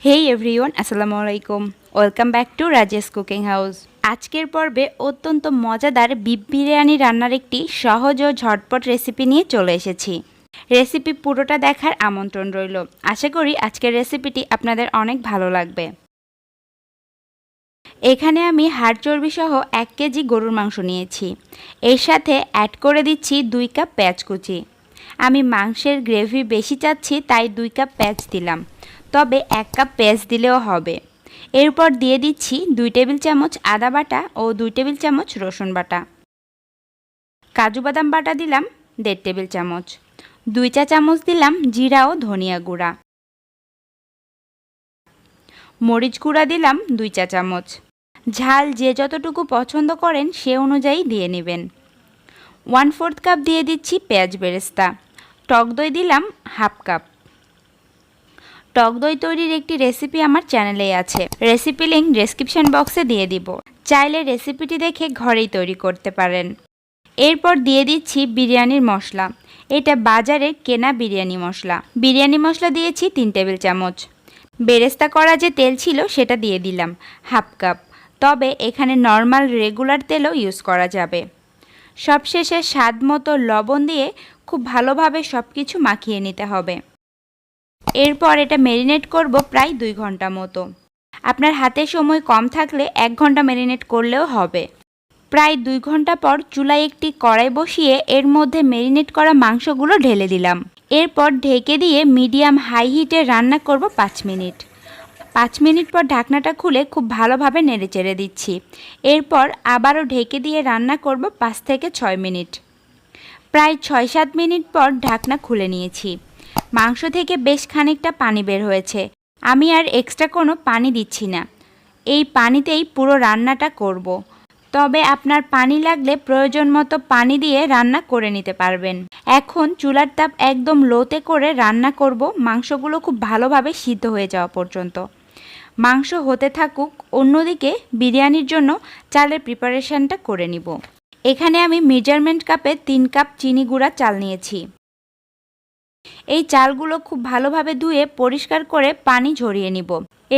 হেই everyone, আসসালামু আলাইকুম। Welcome back to Rajesh cooking house. আজকের পর্বে অত্যন্ত মজাদার বিফ বিরিয়ানি রান্নার একটি সহজ ও ঝটপট রেসিপি নিয়ে চলে এসেছি। রেসিপি পুরোটা দেখার আমন্ত্রণ রইল। আশা করি আজকের রেসিপিটি আপনাদের অনেক ভালো লাগবে। এখানে আমি হাড় চর্বি সহ 1 কেজি গরুর মাংস নিয়েছি। এর সাথে অ্যাড করে দিচ্ছি 2 কাপ পেঁয়াজ কুচি। আমি মাংসের গ্রেভি বেশি চাচ্ছি, তাই 2 কাপ পেঁয়াজ দিলাম, তবে 1 কাপ পেঁয়াজ দিলেও হবে। এরপর দিয়ে দিচ্ছি 2 টেবিল চামচ আদা বাটা ও 2 টেবিল চামচ রসুন বাটা। কাজু বাদাম বাটা দিলাম 1.5 টেবিল চামচ। 2 চা চামচ দিলাম জিরা ও ধনিয়া গুঁড়া। মরিচ গুঁড়া দিলাম 2 চা চামচ। ঝাল যে যতটুকু পছন্দ করেন সে অনুযায়ী দিয়ে নেবেন। 1/4 কাপ দিয়ে দিচ্ছি পেঁয়াজ বেরেস্তা। টক দই দিলাম 1/2 কাপ। টক দই তৈরির একটি রেসিপি আমার চ্যানেলেই আছে, রেসিপি লিংক ডেসক্রিপশন বক্সে দিয়ে দিব। চাইলে রেসিপিটি দেখে ঘরেই তৈরি করতে পারেন। এরপর দিয়ে দিচ্ছি বিরিয়ানির মশলা। এটা বাজারে কেনা বিরিয়ানি মশলা। বিরিয়ানি মশলা দিয়েছি 3 টেবিল চামচ। বেরেস্তা করা যে তেল ছিল সেটা দিয়ে দিলাম 1/2 কাপ, তবে এখানে নর্মাল রেগুলার তেলও ইউজ করা যাবে। সবশেষে স্বাদ মতো লবণ দিয়ে খুব ভালোভাবে সব কিছু মাখিয়ে নিতে হবে। এরপর এটা ম্যারিনেট করব প্রায় 2 ঘন্টা মতো। আপনার হাতে সময় কম থাকলে 1 ঘন্টা ম্যারিনেট করলেও হবে। প্রায় 2 ঘন্টা পর চুলায় একটি কড়াই বসিয়ে এর মধ্যে ম্যারিনেট করা মাংসগুলো ঢেলে দিলাম। এরপর ঢেকে দিয়ে মিডিয়াম হাই হিটে রান্না করব 5 মিনিট। 5 মিনিট পর ঢাকনাটা খুলে খুব ভালোভাবে নেড়েচেড়ে দিচ্ছি। এরপর আবারও ঢেকে দিয়ে রান্না করব 5 থেকে 6 মিনিট। প্রায় 6-7 মিনিট পর ঢাকনা খুলে নিয়েছি। মাংস থেকে বেশ খানিকটা পানি বের হয়েছে। আমি আর এক্সট্রা কোনো পানি দিচ্ছি না, এই পানিতেই পুরো রান্নাটা করব। তবে আপনার পানি লাগলে প্রয়োজন মতো পানি দিয়ে রান্না করে নিতে পারবেন। এখন চুলার তাপ একদম লোতে করে রান্না করব, মাংসগুলো খুব ভালোভাবে সিদ্ধ হয়ে যাওয়া পর্যন্ত। মাংস হতে থাকুক, অন্যদিকে বিরিয়ানির জন্য চালের প্রিপারেশনটা করে নিব। এখানে আমি মেজারমেন্ট কাপে 3 কাপ চিনি গুঁড়া চাল নিয়েছি। এই চালগুলো খুব ভালোভাবে ধুয়ে পরিষ্কার করে পানি ঝরিয়ে নিব।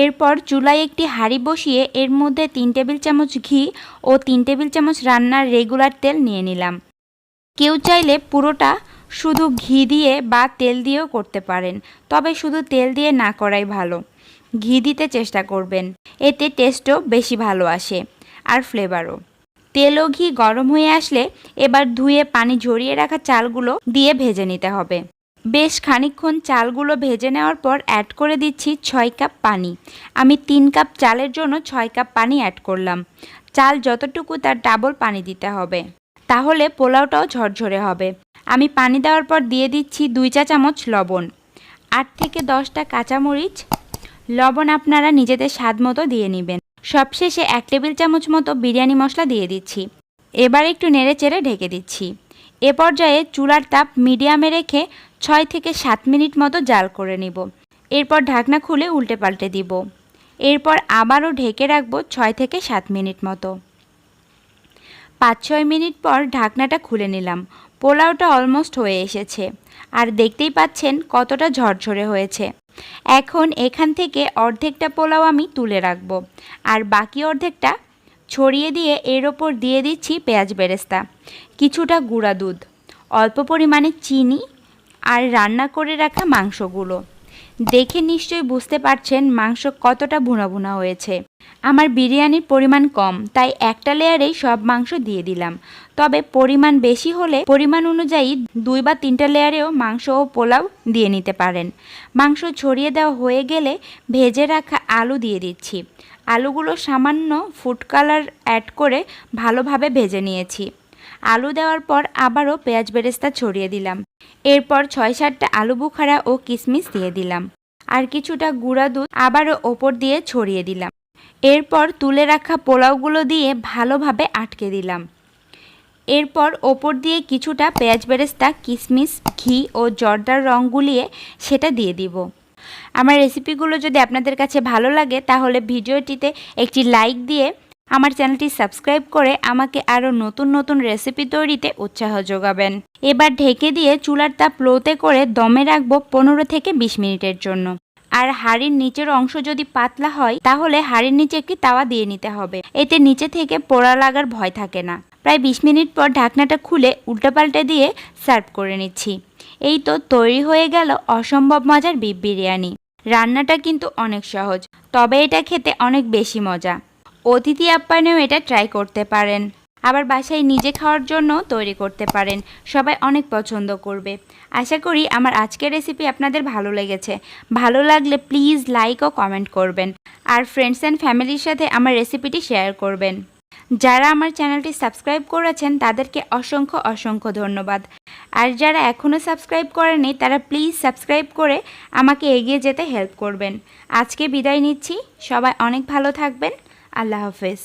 এরপর চুলায় একটি হাঁড়ি বসিয়ে এর মধ্যে 3 টেবিল চামচ ঘি ও 3 টেবিল চামচ রান্নার রেগুলার তেল নিয়ে নিলাম। কেউ চাইলে পুরোটা শুধু ঘি দিয়ে বা তেল দিয়েও করতে পারেন, তবে শুধু তেল দিয়ে না করাই ভালো। ঘি দিতে চেষ্টা করবেন, এতে টেস্টও বেশি ভালো আসে আর ফ্লেভারও। তেল ও ঘি গরম হয়ে আসলে এবার ধুয়ে পানি ঝরিয়ে রাখা চালগুলো দিয়ে ভেজে নিতে হবে। বেশ খানিকক্ষণ চালগুলো ভেজে নেওয়ার পর অ্যাড করে দিচ্ছি 6 কাপ পানি। আমি 3 কাপ চালের জন্য 6 কাপ পানি অ্যাড করলাম। চাল যতটুকু তার ডাবল পানি দিতে হবে, তাহলে পোলাওটাও ঝরঝরে হবে। আমি পানি দেওয়ার পর দিয়ে দিচ্ছি 2 চা চামচ লবণ, 8 থেকে 10টা কাঁচামরিচ। লবণ আপনারা নিজেদের স্বাদ মতো দিয়ে নেবেন। সবশেষে 1 টেবিল চামচ মতো বিরিয়ানি মশলা দিয়ে দিচ্ছি। এবার একটু নেড়েচেড়ে ঢেকে দিচ্ছি। এ পর্যায়ে চুলার তাপ মিডিয়ামে রেখে 6 থেকে 7 মিনিট মতো জাল করে নিব। এরপর ঢাকনা খুলে উল্টে পাল্টে দিব। এরপর আবারও ঢেকে রাখবো 6 থেকে 7 মিনিট মতো। 5-6 মিনিট পর ঢাকনাটা খুলে নিলাম। পোলাওটা অলমোস্ট হয়ে এসেছে, আর দেখতেই পাচ্ছেন কতটা ঝরঝরে হয়েছে। এখন এখান থেকে অর্ধেকটা পোলাও আমি তুলে রাখব, আর বাকি অর্ধেকটা ছড়িয়ে দিয়ে এর ওপর দিয়ে দিচ্ছি পেঁয়াজ বেরেস্তা, কিছুটা গুঁড়া দুধ, অল্প পরিমাণে চিনি আর রান্না করে রাখা মাংসগুলো। দেখে নিশ্চয়ই বুঝতে পারছেন মাংস কতটা ভুনা ভুনা হয়েছে। আমার বিরিয়ানির পরিমাণ কম, তাই একটা লেয়ারেই সব মাংস দিয়ে দিলাম। তবে পরিমাণ বেশি হলে পরিমাণ অনুযায়ী 2 বা 3টা লেয়ারেও মাংস ও পোলাও দিয়ে নিতে পারেন। মাংস ছড়িয়ে দেওয়া হয়ে গেলে ভেজে রাখা আলু দিয়ে দিচ্ছি। আলুগুলো সামান্য ফুড কালার অ্যাড করে ভালোভাবে ভেজে নিয়েছি। আলু দেওয়ার পর আবারও পেঁয়াজ বেরেস্তা ছড়িয়ে দিলাম। এরপর 6-7টা আলু বুখারা ও কিশমিশ দিয়ে দিলাম, আর কিছুটা গুঁড়া দুধ আবারও ওপর দিয়ে ছড়িয়ে দিলাম। এরপর তুলে রাখা পোলাওগুলো দিয়ে ভালোভাবে আটকে দিলাম। এরপর ওপর দিয়ে কিছুটা পেঁয়াজ বেরেস্তা, কিশমিশ, ঘি ও জর্দার রং গুলিয়ে সেটা দিয়ে দিব। আমার রেসিপিগুলো যদি আপনাদের কাছে ভালো লাগে তাহলে ভিডিওটিতে একটি লাইক দিয়ে আমার চ্যানেলটি সাবস্ক্রাইব করে আমাকে আরও নতুন নতুন রেসিপি তৈরিতে উৎসাহ যোগাবেন। এবার ঢেকে দিয়ে চুলার তাপ লোতে করে দমে রাখবো 15 থেকে 20 মিনিটের জন্য। আর হাঁড়ির নিচের অংশ যদি পাতলা হয় তাহলে হাঁড়ির নিচে একটি তাওয়া দিয়ে নিতে হবে, এতে নিচে থেকে পোড়া লাগার ভয় থাকে না। প্রায় 20 মিনিট পর ঢাকনাটা খুলে উল্টাপাল্টে দিয়ে সার্ভ করে নিচ্ছি। এই তো তৈরি হয়ে গেল অসম্ভব মজার বিফ বিরিয়ানি। রান্নাটা কিন্তু অনেক সহজ, তবে এটা খেতে অনেক বেশি মজা। অতিথি আপ্যায়নেও এটা ট্রাই করতে পারেন, আবার বাসায় নিজে খাওয়ার জন্য তৈরি করতে পারেন। সবাই অনেক পছন্দ করবে। আশা করি আমার আজকের রেসিপি আপনাদের ভালো লেগেছে। ভালো লাগলে প্লিজ লাইক ও কমেন্ট করবেন, আর ফ্রেন্ডস অ্যান্ড ফ্যামিলির সাথে আমার রেসিপিটি শেয়ার করবেন। যারা আমার চ্যানেলটি সাবস্ক্রাইব করেছেন তাদেরকে অসংখ্য অসংখ্য ধন্যবাদ। আর যারা এখনও সাবস্ক্রাইব করেনি তারা প্লিজ সাবস্ক্রাইব করে আমাকে এগিয়ে যেতে হেল্প করবেন। আজকে বিদায় নিচ্ছি, সবাই অনেক ভালো থাকবেন। আল্লাহ হাফেজ।